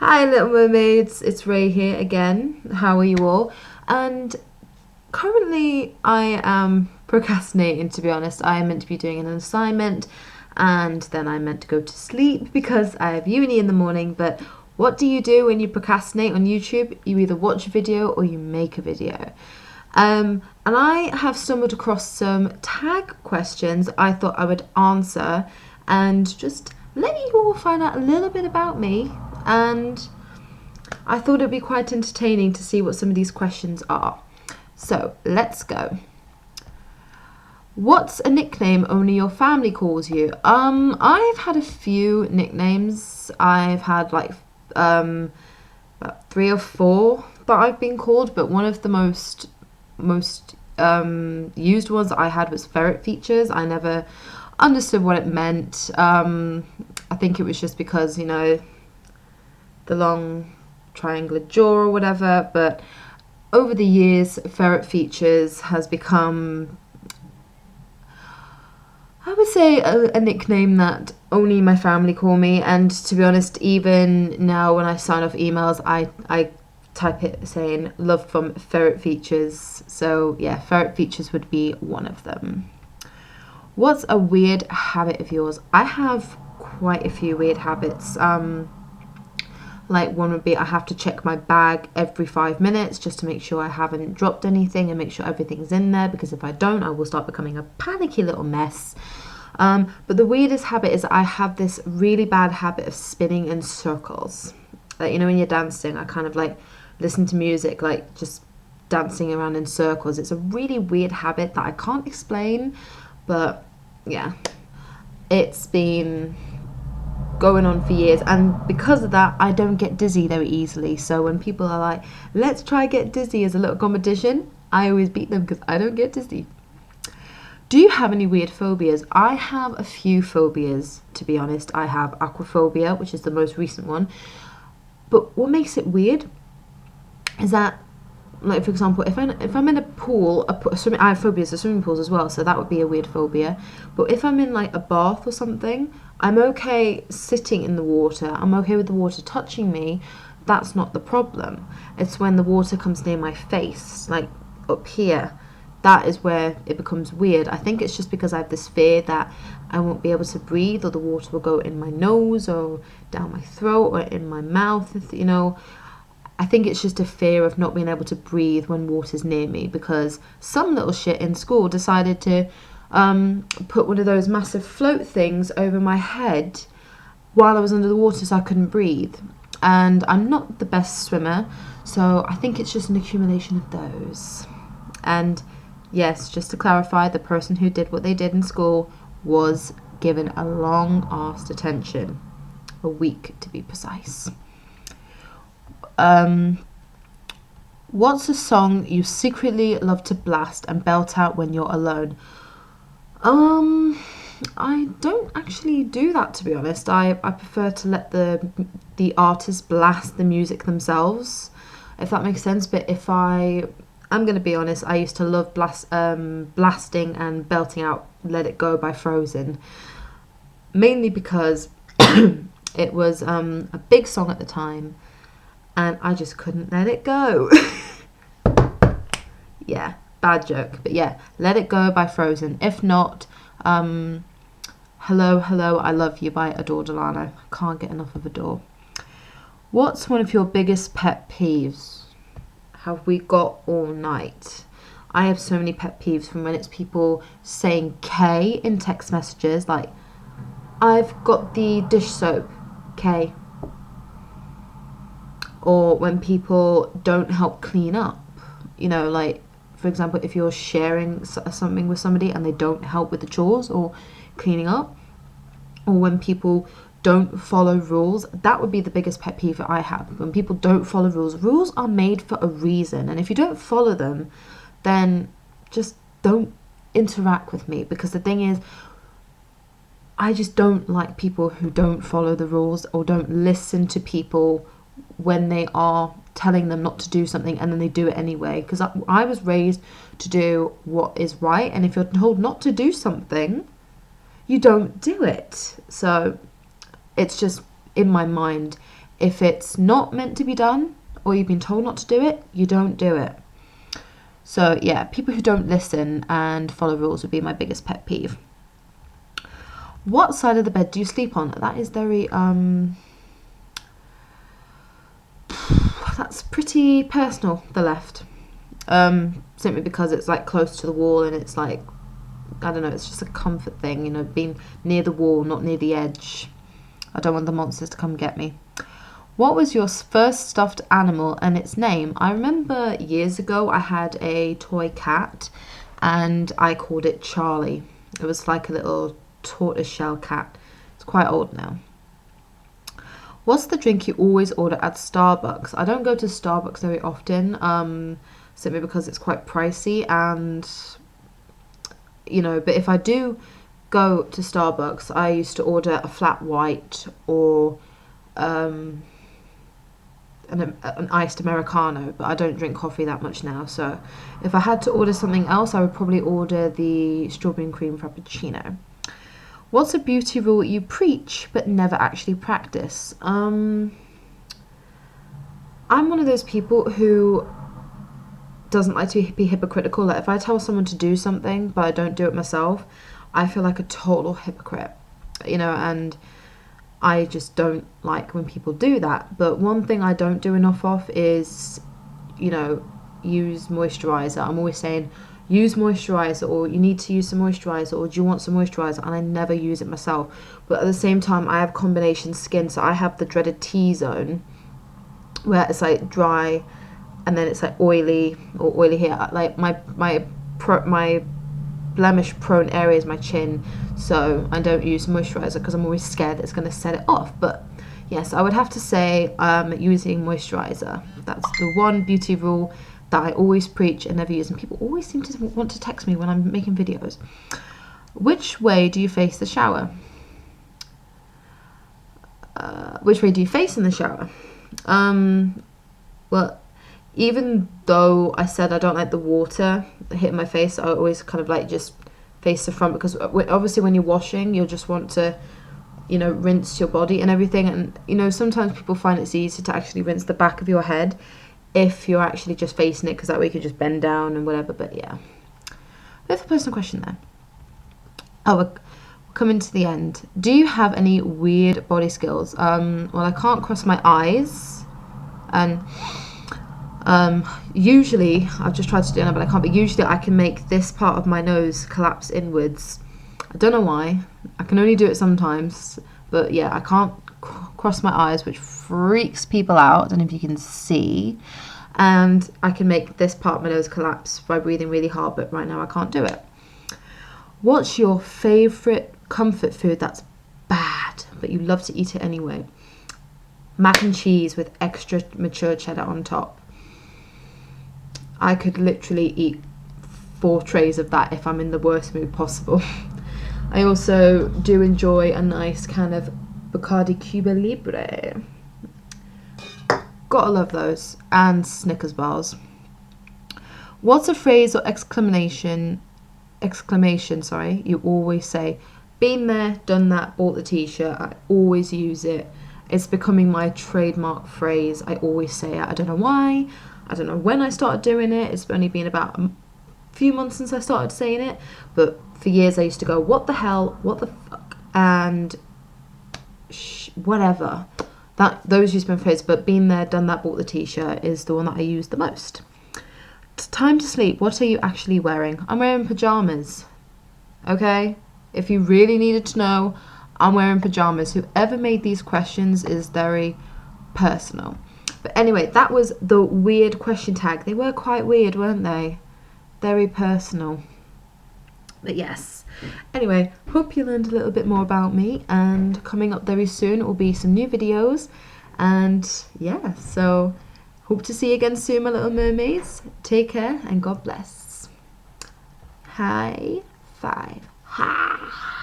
Hi, little mermaids. It's Ray here again. How are you all? And currently, I am procrastinating, to be honest. I am meant to be doing an assignment and then I'm meant to go to sleep because I have uni in the morning. But what do you do when you procrastinate on YouTube? You either watch a video or you make a video. And I have stumbled across some tag questions I thought I would answer and just let you all find out a little bit about me. And I thought it'd be quite entertaining to see what some of these questions are. So let's go. What's a nickname only your family calls you? I've had a few nicknames. I've had about 3 or 4 that I've been called, but one of the most used ones I had was ferret features. I never understood what it meant. I think it was just because, the long triangular jaw or whatever, but over the years, ferret features has become, I would say, a nickname that only my family call me. And to be honest, even now when I sign off emails, I type it saying love from ferret features. So yeah, ferret features would be one of them. What's a weird habit of yours? I have quite a few weird habits. Like one would be I have to check my bag every 5 minutes just to make sure I haven't dropped anything and make sure everything's in there, because if I don't, I will start becoming a panicky little mess. But the weirdest habit is I have this really bad habit of spinning in circles. Like, when you're dancing, I kind of listen to music, just dancing around in circles. It's a really weird habit that I can't explain, but yeah, it's been going on for years, and because of that I don't get dizzy very easily. So when people are like, let's try get dizzy as a little competition, I always beat them because I don't get dizzy. Do you have any weird phobias? I have a few phobias, to be honest. I have aquaphobia, which is the most recent one, but what makes it weird is that, for example, if I'm in a pool, I have phobias of swimming pools as well, so that would be a weird phobia. But if I'm in a bath or something, I'm okay sitting in the water. I'm okay with the water touching me. That's not the problem. It's when the water comes near my face, up here. That is where it becomes weird. I think it's just because I have this fear that I won't be able to breathe, or the water will go in my nose or down my throat or in my mouth, I think it's just a fear of not being able to breathe when water's near me, because some little shit in school decided to put one of those massive float things over my head while I was under the water so I couldn't breathe. And I'm not the best swimmer, so I think it's just an accumulation of those. And yes, just to clarify, the person who did what they did in school was given a long-ass detention, a week to be precise. What's a song you secretly love to blast and belt out when you're alone? I don't actually do that, to be honest. I prefer to let the artist blast the music themselves, if that makes sense. But I'm going to be honest, I used to love blasting and belting out Let It Go by Frozen, mainly because it was a big song at the time, and I just couldn't let it go. Yeah, bad joke. But yeah, Let It Go by Frozen. If not, Hello, Hello, I Love You by Adore Delano. Can't get enough of Adore. What's one of your biggest pet peeves? Have we got all night? I have so many pet peeves, from when it's people saying K in text messages, like, I've got the dish soap, K. Or when people don't help clean up, for example, if you're sharing something with somebody and they don't help with the chores or cleaning up, or when people don't follow rules. That would be the biggest pet peeve that I have, when people don't follow rules. Rules are made for a reason, and if you don't follow them, then just don't interact with me, because the thing is, I just don't like people who don't follow the rules or don't listen to people when they are telling them not to do something and then they do it anyway. Because I was raised to do what is right, and if you're told not to do something, you don't do it. So it's just, in my mind, If it's not meant to be done, or you've been told not to do it, you don't do it. So yeah, people who don't listen and follow rules would be my biggest pet peeve. What side of the bed do you sleep on? That is very, that's pretty personal, the left. Simply because it's like close to the wall and it's like, I don't know, it's just a comfort thing, you know, being near the wall, not near the edge. I don't want the monsters to come get me. What was your first stuffed animal and its name? I remember years ago I had a toy cat and I called it Charlie. It was like a little tortoiseshell cat. It's quite old now. What's the drink you always order at Starbucks? I don't go to Starbucks very often, simply because it's quite pricey, and you know, but if I do go to Starbucks, I used to order a flat white or an iced Americano, but I don't drink coffee that much now, so if I had to order something else, I would probably order the strawberry and cream frappuccino. What's a beauty rule you preach but never actually practice? I'm one of those people who doesn't like to be hypocritical. Like if I tell someone to do something but I don't do it myself, I feel like a total hypocrite, you know, and I just don't like when people do that. But one thing I don't do enough of is, you know, use moisturizer. I'm always saying use moisturizer, or you need to use some moisturizer, or do you want some moisturizer, and I never use it myself. But at the same time, I have combination skin, so I have the dreaded T-zone where it's like dry and then it's like oily, or oily here. Like my blemish prone area is my chin, so I don't use moisturizer because I'm always scared that it's going to set it off. But yes, I would have to say using moisturizer. That's the one beauty rule that I always preach and never use, and people always seem to want to text me when I'm making videos. Which way do you face the shower? Which way do you face in the shower? Well, even though I said I don't like the water hitting my face, I always kind of like just face the front, because obviously when you're washing, you'll just want to, you know, rinse your body and everything. And, you know, sometimes people find it's easier to actually rinse the back of your head if you're actually just facing it, because that way you can just bend down and whatever. But yeah, bit of a personal question there. Oh, we're coming to the end. Do you have any weird body skills? Well, I can't cross my eyes, and usually I've just tried to do it, but I can't. But usually I can make this part of my nose collapse inwards. I don't know why. I can only do it sometimes, but yeah, I can't cross my eyes, which freaks people out. I don't know if you can see. And I can make this part of my nose collapse by breathing really hard, but right now I can't do it. What's your favourite comfort food that's bad, but you love to eat it anyway? Mac and cheese with extra mature cheddar on top. I could literally eat 4 trays of that if I'm in the worst mood possible. I also do enjoy a nice kind of Bacardi Cuba Libre. Gotta love those. And Snickers bars. What's a phrase or exclamation you always say? Been there, done that, bought the t-shirt. I always use it. It's becoming my trademark phrase. I always say it. I don't know why. I don't know when I started doing it. It's only been about a few months since I started saying it. But for years I used to go, what the hell, what the fuck, and whatever. Those used to be my phrases, but been there, done that, bought the t-shirt is the one that I use the most. Time to sleep. What are you actually wearing? I'm wearing pajamas. Okay? If you really needed to know, I'm wearing pajamas. Whoever made these questions is very personal. But anyway, that was the weird question tag. They were quite weird, weren't they? Very personal. But yes. Anyway, hope you learned a little bit more about me, and coming up very soon will be some new videos. And yeah, so hope to see you again soon, my little mermaids. Take care and God bless. High five. Ha!